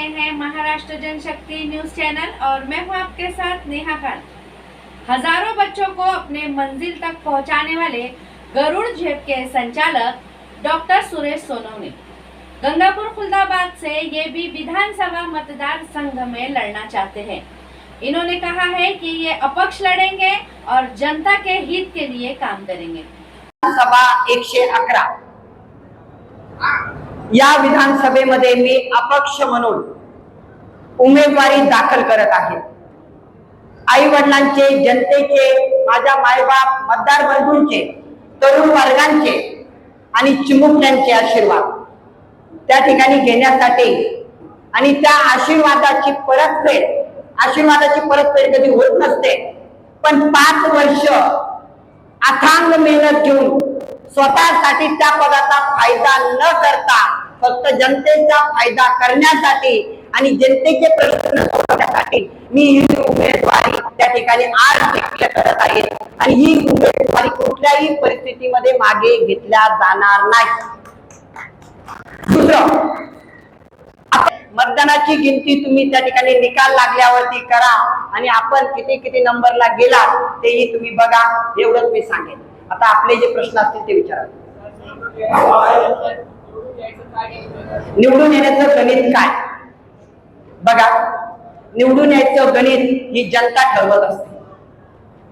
हैं महाराष्ट्र जनशक्ति news channel और मैं हूं आपके साथ नेहा खान। हजारों बच्चों को अपने मंजिल तक पहुंचाने वाले गरुड़ झेप के संचालक डॉक्टर सुरेश सोनवणे गंगापुर खुलदाबाद से ये भी विधानसभा मतदार संघ में लड़ना चाहते हैं। इन्होंने कहा है कि ये अपक्ष लड़ेंगे और जनता के हित के लिए काम करेंगे। सभा 111 या विधानसभेमध्ये मी अपक्ष म्हणून उमेदवारी दाखल करत आहे। आई वडिलांचे, जनतेचे, माझ्या मायबाप, मतदार बंधूंचे, तरुण वर्गांचे आणि चिमुकल्यांचे आशीर्वाद त्या ठिकाणी घेण्यासाठी आणि त्या आशीर्वादाची परतफेड कधी होत नसते, पण 5 वर्ष अथांग मेहनत घेऊन स्वतःसाठी त्या पदाचा फायदा न करता फक्त जनतेचा फायदा करण्यासाठी आणि जनतेचे प्रश्न सोडवण्यासाठी मी ही उमेदवारी त्या ठिकाणी आज डिक्लेअर करत आहे आणि ही उमेदवारी कुठल्याही परिस्थितीमध्ये मागे घेतल्या जाणार नाही। दुसरं, मतदानाची गिनती तुम्ही त्या ठिकाणी निकाल लागल्यावरती करा आणि आपण किती नंबरला गेला तेही तुम्ही बघा, एवढंच मी सांगेन। आता आपले जे प्रश्न असतील ते विचारा। निवडून येण्याचं गणित काय? बघा, निवडून यायचं गणित ही जनता ठरवत असते,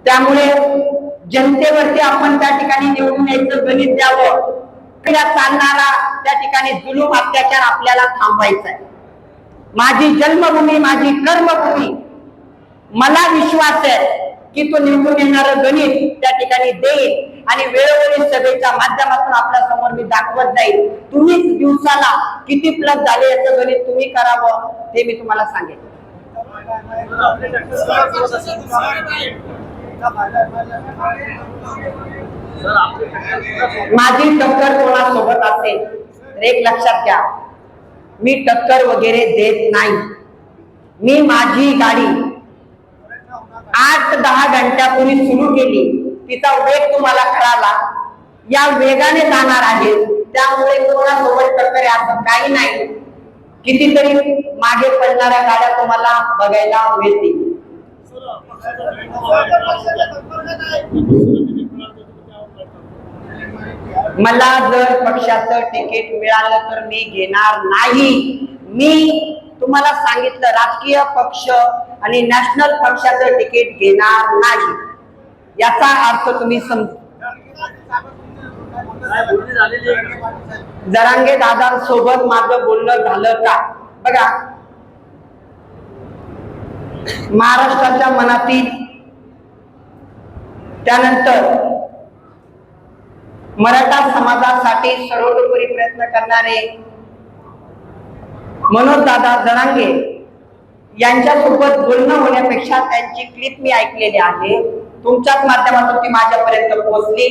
त्यामुळे जनतेवरती आपण त्या ठिकाणी निवडून यायचं गणित द्यावं। चालणारा त्या ठिकाणी जुलूम अत्याचार आपल्याला थांबवायचा आहे। माझी जन्मभूमी, माझी कर्मभूमी, मला विश्वास आहे की तो निवडून येणारं गणित त्या ठिकाणी देईल आणि वेळोवेळी सभेच्या माध्यमातून आपल्या समोर मी दाखवत जाईल। तुम्ही दिवसाला किती प्लस झाले याचं गणित तुम्ही करावं ते मी तुम्हाला सांगेन। माझी टक्कर कोणासोबत असेल तर एक लक्षात घ्या, मी टक्कर वगैरे देत नाही। मी माझी गाडी 8-10 घंट्यापूर्वी सुरू केली, तिचा वेग तुम्हाला कळाला, या वेगाने जाणार आहे, त्यामुळे कोणासोबत टक्कर असं काही नाही। कितीतरी मागे पडणाऱ्या गाड्या तुम्हाला बघायला मिळतील। मला जर पक्षाचं तिकीट मिळालं तर मी घेणार नाही। मी तुम्हाला सांगितलं, राजकीय पक्ष आणि नॅशनल पक्षाचं तिकीट घेणार नाही, याचा अर्थ तुम्ही जरांगे दादांसोबत माझं बोलणं झालं का? बघा, महाराष्ट्राच्या मनातील, त्यानंतर मराठा समाजासाठी सर्वतोपरी प्रयत्न करणारे मनोज दादा जरांगे यांच्यासोबत बोलणं होण्यापेक्षा त्यांची क्लिप मी ऐकलेली आहे, तुमच्याच माध्यमातून ती माझ्यापर्यंत पोहोचली।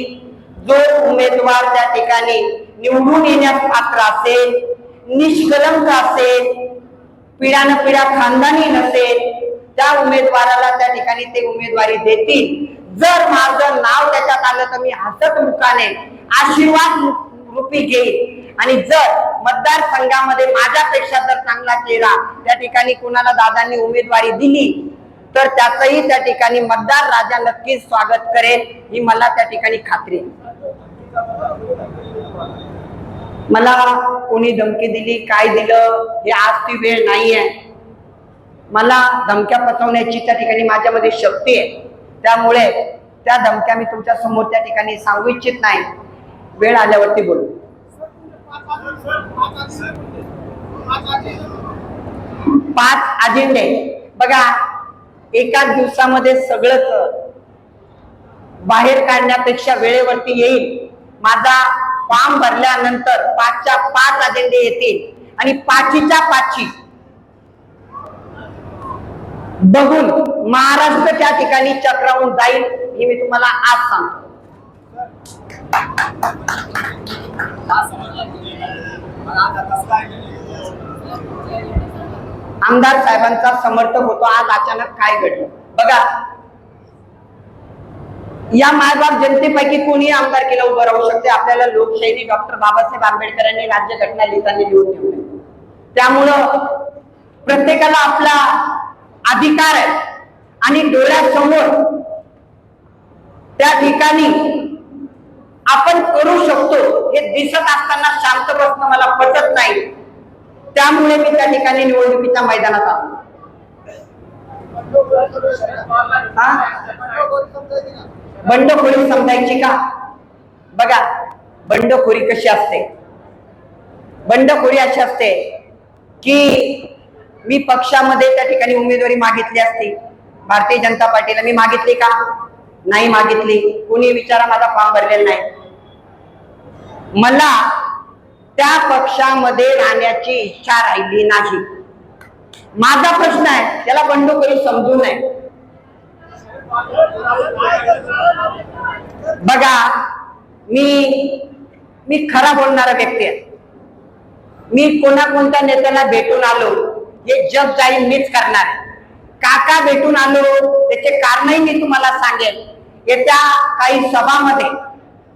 जो उमेदवार त्या ठिकाणी निवडून येण्यास पात्र असेल, निष्कलंक असेल, पिढ्यानपिढ्या खानदानी नसेल, त्या उमेदवाराला त्या ठिकाणी ते उमेदवारी देतील। जर माझं नाव त्याच्यात आलं तर मी हसत मुखाने आशीर्वाद रूपी घेईल आणि जर मतदारसंघामध्ये माझ्यापेक्षा जर चांगला चेहरा त्या ठिकाणी कुणाला दादांनी उमेदवारी दिली तर त्याचंही त्या ठिकाणी मतदार राजा नक्कीच स्वागत करेल, ही मला त्या ठिकाणी खात्री आहे। मला कोणी धमकी दिली, काय दिलं, हे आज ती वेळ नाहीये। मला धमक्या पचवण्याची त्या ठिकाणी माझ्यामध्ये शक्ती आहे, त्यामुळे त्या धमक्या मी तुमच्या समोर त्या ठिकाणी सांगू इच्छित नाही, वेळ आल्यावरती बोलू। 5 अजेंडे बघा, एकाच दिवसामध्ये सगळंच बाहेर काढण्यापेक्षा वेळेवरती येईल। माझा फॉर्म भरल्यानंतर 5च्या 5 अजेंडे येतील आणि 5च्या 5 बघून महाराष्ट्र त्या ठिकाणी चक्रावून जाईल, हे मी तुम्हाला आज सांगतो। आमदार साहेबांचा समर्थक होतो, आज अचानक काय घडलं बघा। या मायबाप जनतेपैकी कोणी आमदारकीला उभं राहू शकते? आपल्याला लोकशाही डॉक्टर बाबासाहेब आंबेडकरांनी राज्यघटना लिहिताना लिहून ठेवली, त्यामुळं प्रत्येकाला आपला अधिकार आहे आणि डोळ्यासमोर त्या ठिकाणी आपण करू शकतो हे दिसत असताना शांत बसणं मला पटत नाही. त्यामुळे मी त्या ठिकाणी निवडणुकीच्या मैदानात आलो. बंडखोरी समजायची का? बघा, बंडखोरी कशी असते. बंडखोरी अशी असते की मी पक्षामध्ये त्या ठिकाणी उमेदवारी मागितली असती, भारतीय जनता पार्टीला मी मागितली का? नाही मागितली. कोणी विचारा, माझा फॉर्म भरलेला नाही. मला त्या पक्षामध्ये राहण्याची इच्छा राहिली नाही. माझा प्रश्न आहे, त्याला बंडखोरी समजू नये. बघा, मी खरा बोलणारा व्यक्ती आहे. मी कोणत्या नेत्याला भेटून आलो हे जग जाहीर मीच करणार. काका भेटून आलो त्याचे कारणही मी तुम्हाला सांगेल. येत्या काही सभामध्ये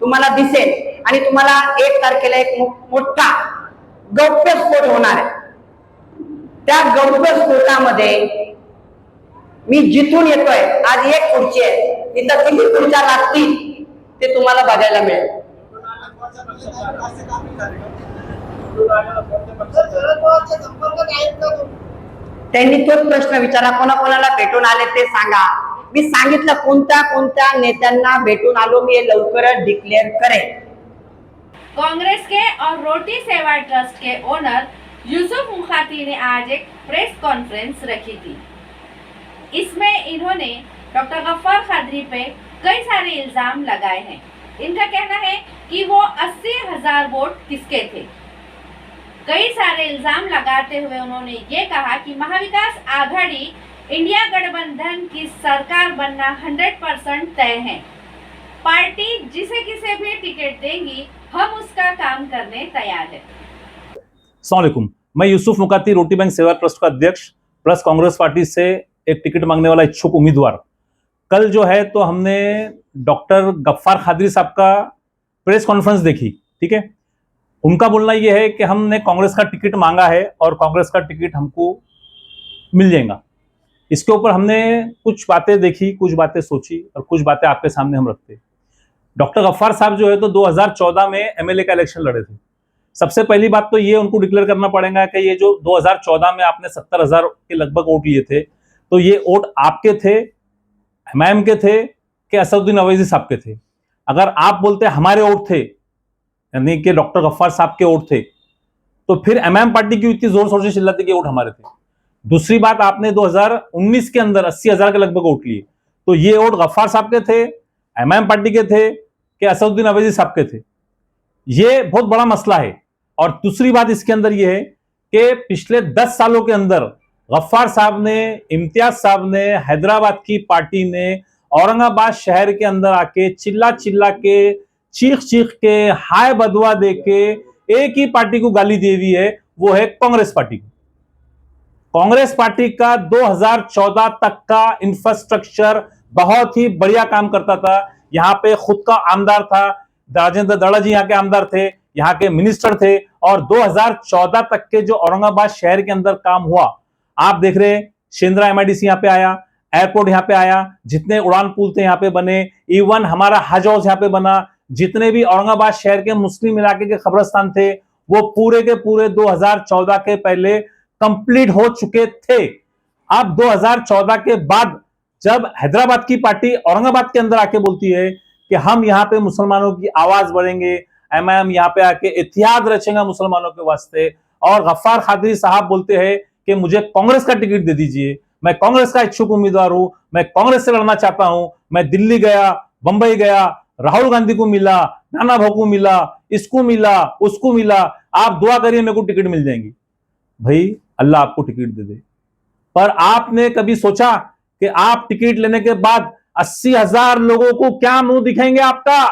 तुम्हाला दिसेल आणि तुम्हाला 1 तारखेला एक मोठा गौप्यस्फोट होणार आहे. त्या गौप्यस्फोटामध्ये मी जिथून येतोय, आज एक खुर्ची आहे, तिथं किती खुर्च्या लागतील ते तुम्हाला बघायला मिळेल. त्यांनी तोच प्रश्न विचारा, कोणाकोणाला भेटून आले ते सांगा. मी सांगितलं कोणत्या नेत्यांना भेटून आलो मी हे लवकरच डिक्लेअर करेन. कांग्रेस के और रोटी सेवा ट्रस्ट के ओनर यूसुफ मुखाती ने आज एक प्रेस कॉन्फ्रेंस रखी थी. इसमें इन्होंने डॉक्टर गफ्फार कादरी पे कई सारे इल्जाम लगाए हैं. इनका कहना है कि वो 80,000 वोट किसके थे. कई सारे इल्जाम लगाते हुए उन्होंने ये कहा कि महाविकास आघाड़ी इंडिया गठबंधन की सरकार बनना 100% तय है. पार्टी जिसे किसे भी टिकट देगी हम उसका काम करने तैयार है. अस्सलाम वालेकुम, मैं यूसुफ मुकाती, रोटी बैंक सेवा ट्रस्ट का अध्यक्ष प्लस कांग्रेस पार्टी से एक टिकट मांगने वाला इच्छुक उम्मीदवार. कल जो है तो हमने डॉक्टर गफ्फार कादरी साहब का प्रेस कॉन्फ्रेंस देखी. ठीक है, उनका बोलना यह है कि हमने कांग्रेस का टिकट मांगा है और कांग्रेस का टिकट हमको मिल जाएगा. इसके ऊपर हमने कुछ बातें देखी, कुछ बातें सोची और कुछ बातें आपके सामने हम रखते. डॉक्टर गफ्फार साहब जो है तो 2014 में एमएलए का इलेक्शन लड़े थे. सबसे पहली बात तो ये उनको डिक्लेयर करना पड़ेगा कि ये जो 2014 में आपने 70,000 के लगभग वोट लिए थे, तो ये वोट आपके थे, एमआईएम के थे कि असदुद्दीन अवैसी साहब के थे. अगर आप बोलते हमारे वोट थे, यानी कि डॉक्टर गफ्फार साहब के वोट थे, तो फिर एमआईएम पार्टी की इतनी जोर शोर से चिल्लाती कि वोट हमारे थे. दूसरी बात, आपने 2019 के अंदर 80,000 के लगभग वोट लिए, तो ये वोट गफ्फार साहब के थे, एमआईएम पार्टी के थे कि असदुद्दीन अवैसी साहब के थे. ये बहुत बड़ा मसला है. और दूसरी बात इसके अंदर ये है कि पिछले 10 सालों के अंदर गफ्फार साहब ने, इम्तियाज साहब ने, हैदराबाद की पार्टी ने औरंगाबाद शहर के अंदर आके चिल्ला के, चीख के, हाय बदवा दे के एक ही पार्टी को गाली दे दी है, वो है कांग्रेस पार्टी. कांग्रेस पार्टी का 2014 तक का इंफ्रास्ट्रक्चर बहुत ही बढ़िया काम करता था. यहाँ पे खुद का आमदार था, राजेंद्र दड़ा जी यहाँ के आमदार थे, यहाँ के मिनिस्टर थे. और 2014 तक के जो औरंगाबाद शहर के अंदर काम हुआ, आप देख रहे हैं, शेंद्रा एमआईडीसी यहाँ पे आया, एयरपोर्ट यहाँ पे आया, जितने उड़ान पुल थे यहाँ पे बने, इवन हमारा हज हाउस यहाँ पे बना, जितने भी औरंगाबाद शहर के मुस्लिम इलाके के कब्रिस्तान थे वो पूरे के पूरे 2014 के पहले कंप्लीट हो चुके थे. अब 2014 के बाद जब हैदराबाद की पार्टी औरंगाबाद के अंदर आके बोलती है कि हम यहाँ पे मुसलमानों की आवाज बढ़ेंगे, एमआईएम यहाँ पे आके इतिहाद रचेगा मुसलमानों के वास्ते, और गफ्फार कादरी साहब बोलते हैं कि मुझे कांग्रेस का टिकट दे दीजिए, मैं कांग्रेस का इच्छुक उम्मीदवार हूं, मैं कांग्रेस से लड़ना चाहता हूं, मैं दिल्ली गया, बंबई गया, राहुल गांधी को मिला, नाना भाऊ को मिला, इसको मिला, उसको मिला, आप दुआ करिए मेरे को टिकट मिल जाएंगी. भाई अल्लाह आपको टिकट दे दे, पर आपने कभी सोचा कि आप टिकट लेने के बाद 80,000 लोगों को क्या मुंह दिखाएंगे आपका?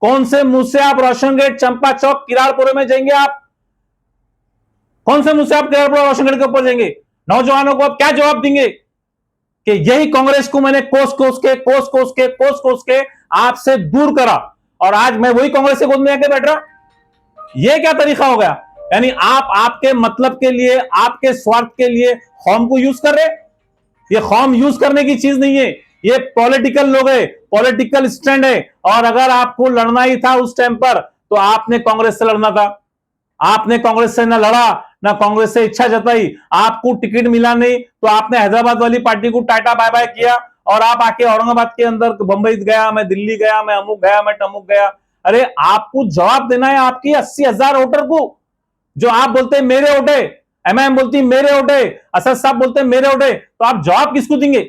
कौन से मुंह से आप रोशन गेट, चंपा चौक, किरारपुरे में जाएंगे? आप कौन से मुंह से आप किरारपुरा, रोशन गेट के ऊपर जाएंगे? नौजवानों को आप क्या जवाब देंगे कि यही कांग्रेस को मैंने कोस के आपसे दूर करा और आज मैं वही कांग्रेस के गोद में आके बैठ रहा? यह क्या तरीका हो गया? यानी आप आपके मतलब के लिए, आपके स्वार्थ के लिए कौम को यूज कर रहे। ये कौम यूज करने की चीज नहीं है, ये पॉलिटिकल लोग है, पॉलिटिकल स्टैंड है। और अगर आपको लड़ना ही था उस टाइम पर तो आपने कांग्रेस से लड़ना था। आपने कांग्रेस से ना लड़ा, ना कांग्रेस से इच्छा जताई। आपको टिकट मिला नहीं तो आपने हैदराबाद वाली पार्टी को टाटा बाय बाय किया और आप आके औरंगाबाद के अंदर बंबई गया, मैं दिल्ली गया, मैं अमुक गया, मैं टमुक गया। अरे आपको जवाब देना है आपकी 80,000 वोटर को। जो आप बोलते हैं मेरे वोट है, एमआईएम बोलती है मेरे वोट है, असद साहब बोलते हैं मेरे वोट है, तो आप जवाब किसको देंगे?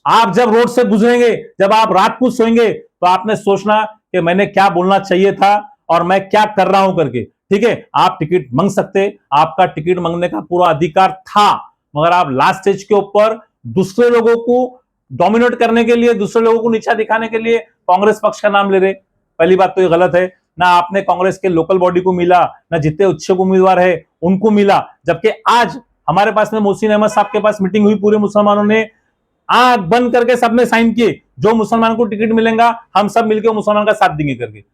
आप जब रोड से गुजरेंगे, जब आप रात को सोएंगे, तो आपने सोचना कि मैंने क्या बोलना चाहिए था और मैं क्या कर रहा हूं करके। ठीक है, आप टिकट मांग सकते, आपका टिकट मांगने का पूरा अधिकार था, मगर आप लास्ट स्टेज के ऊपर दूसरे लोगों को डोमिनेट करने के लिए, दूसरे लोगों को नीचा दिखाने के लिए कांग्रेस पक्ष का नाम ले रहे। पहली बात तो ये गलत है। ना आपने कांग्रेस के लोकल बॉडी को मिला, ना जितने इच्छुक उम्मीदवार है उनको मिला। जबकि आज हमारे पास में मोहसिन अहमद साहब के पास मीटिंग हुई, पूरे मुसलमानों ने आंख बंद करके सबने साइन किए, जो मुसलमान को टिकट मिलेगा हम सब मिलकर मुसलमान का साथ देंगे करके।